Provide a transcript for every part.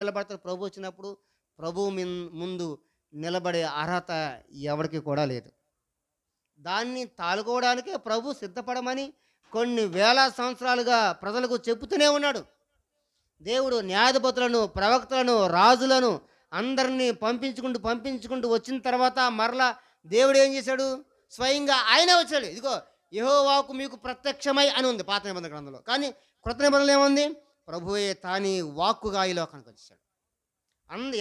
నిలబడతారు ప్రభు వచ్చినప్పుడు. ప్రభువు ముందు నిలబడే అర్హత ఎవడికి కూడా లేదు. దాన్ని తాలుకోవడానికే ప్రభు సిద్ధపడమని కొన్ని వేల సంవత్సరాలుగా ప్రజలకు చెప్పుతూనే ఉన్నాడు. దేవుడు న్యాయాధిపతులను, ప్రవక్తలను, రాజులను అందరినీ పంపించుకుంటూ వచ్చిన తర్వాత మరలా దేవుడు ఏం చేశాడు? స్వయంగా ఆయనే వచ్చాడు. ఇదిగో యెహోవాకు మీకు ప్రత్యక్షమై అని ఉంది పాత నిబంధన గ్రంథంలో. కానీ క్రొత్త నిబంధనలో ఏముంది? ప్రభువే తాని వాక్కుగా ఈ లోకానికి వచ్చేసాడు.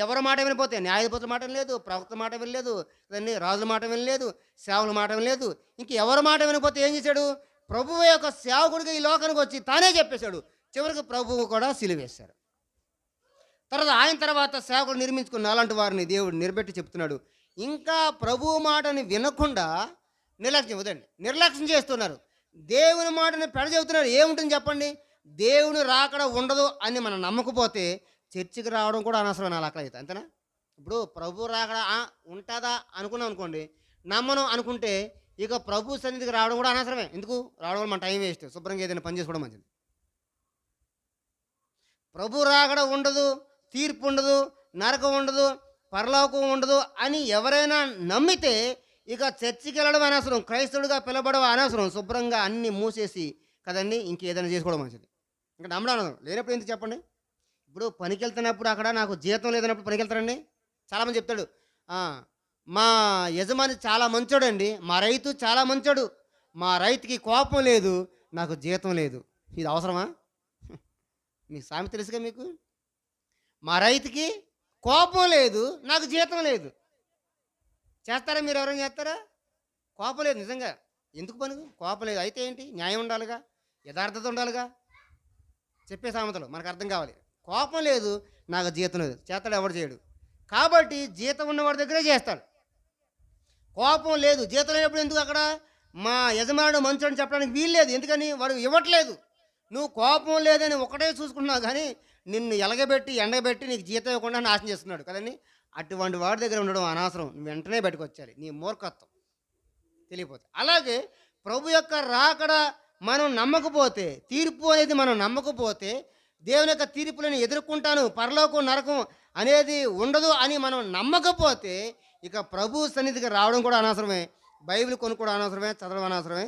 ఎవరి మాట వినపోతే న్యాయాధిపతుల మాట వినలేదు, ప్రవక్త మాట వినలేదు, కదండి రాజుల మాట వినలేదు, సేవకుల మాట వినలేదు. ఇంక ఎవరి మాట వినకపోతే ఏం చేశాడు? ప్రభువు యొక్క సేవకుడిగా ఈ లోకానికి వచ్చి తానే చెప్పేశాడు. చివరికి ప్రభువు కూడా సిలువేశారు. ఆయన తర్వాత సేవకుడు నిర్మించుకున్న అలాంటి వారిని దేవుడు నిలబెట్టి చెప్తున్నాడు. ఇంకా ప్రభువు మాటని వినకుండా నిర్లక్ష్యం చేస్తున్నారు. దేవుని మాటని చెబుతున్నారు. ఏముంటుంది చెప్పండి? దేవుని రాకడ ఉండదు అని మనం నమ్మకపోతే చర్చికి రావడం కూడా అనవసరం నా లెక్కలు అయితే. అంతేనా? ఇప్పుడు ప్రభు రాకడ ఉంటుందా అనుకున్నాం అనుకోండి, నమ్మను అనుకుంటే ఇక ప్రభు సన్నిధికి రావడం కూడా అనవసరమే. ఎందుకు రావడం వల్ల మన టైం వేస్ట్. శుభ్రంగా ఏదైనా పని చేసుకోవడం మంచిది. ప్రభు రాకడ ఉండదు, తీర్పు ఉండదు, నరకం ఉండదు, పరలోకం ఉండదు అని ఎవరైనా నమ్మితే ఇక చర్చికి వెళ్ళడం అనవసరం, క్రైస్తవుడిగా పిలవడం అనవసరం. శుభ్రంగా అన్నీ మూసేసి కదండి ఇంకేదైనా చేసుకోవడం మంచిది. ఇంకా నమ్మడం అనవసరం. లేనప్పుడు ఎందుకు చెప్పండి? ఇప్పుడు పనికి వెళ్తున్నప్పుడు అక్కడ నాకు జీతం లేదన్నప్పుడు పనికి వెళ్తారండి. చాలామంది చెప్తాడు, మా యజమాని చాలా మంచోడండి, మా రైతు చాలా మంచోడు, మా రైతుకి కోపం లేదు, నాకు జీతం లేదు. ఇది అవసరమా? మీకు సామెత తెలుసుగా మీకు. మా రైతుకి కోపం లేదు, నాకు జీతం లేదు. చేస్తారా? మీరు ఎవరైనా చేస్తారా? కోపం లేదు నిజంగా. ఎందుకు పని? కోపం లేదు అయితే ఏంటి? న్యాయం ఉండాలిగా, యథార్థత ఉండాలిగా. చెప్పే సామెతలు మనకు అర్థం కావాలి. కోపం లేదు, నాకు జీతం లేదు. చేస్తాడు ఎవడు చేయడు. కాబట్టి జీతం ఉన్నవాడి దగ్గరే చేస్తాడు. కోపం లేదు, జీతం లేనప్పుడు ఎందుకు అక్కడ? మా యజమానుడు మంచోడని చెప్పడానికి వీలు లేదు. ఎందుకని? వాడు ఇవ్వట్లేదు. నువ్వు కోపం లేదని ఒకటే చూసుకుంటున్నావు, కానీ నిన్ను ఎలగబెట్టి ఎండబెట్టి నీకు జీతం ఇవ్వకుండా నాశనం చేస్తున్నాడు కదండి. అటువంటి వాడి దగ్గర ఉండడం అనవసరం. నువ్వు వెంటనే బయటకు నీ మూర్ఖత్వం తెలియపోతే. అలాగే ప్రభు యొక్క రాకడ మనం నమ్మకపోతే, తీర్పు అనేది మనం నమ్మకపోతే, దేవుని యొక్క తీర్పులను ఎదుర్కొంటాను, పరలోకం నరకం అనేది ఉండదు అని మనం నమ్మకపోతే ఇక ప్రభు సన్నిధికి రావడం కూడా అనవసరమే, బైబిల్ కొనుక్కోవడం అనవసరమే, చదవడం అనవసరమే.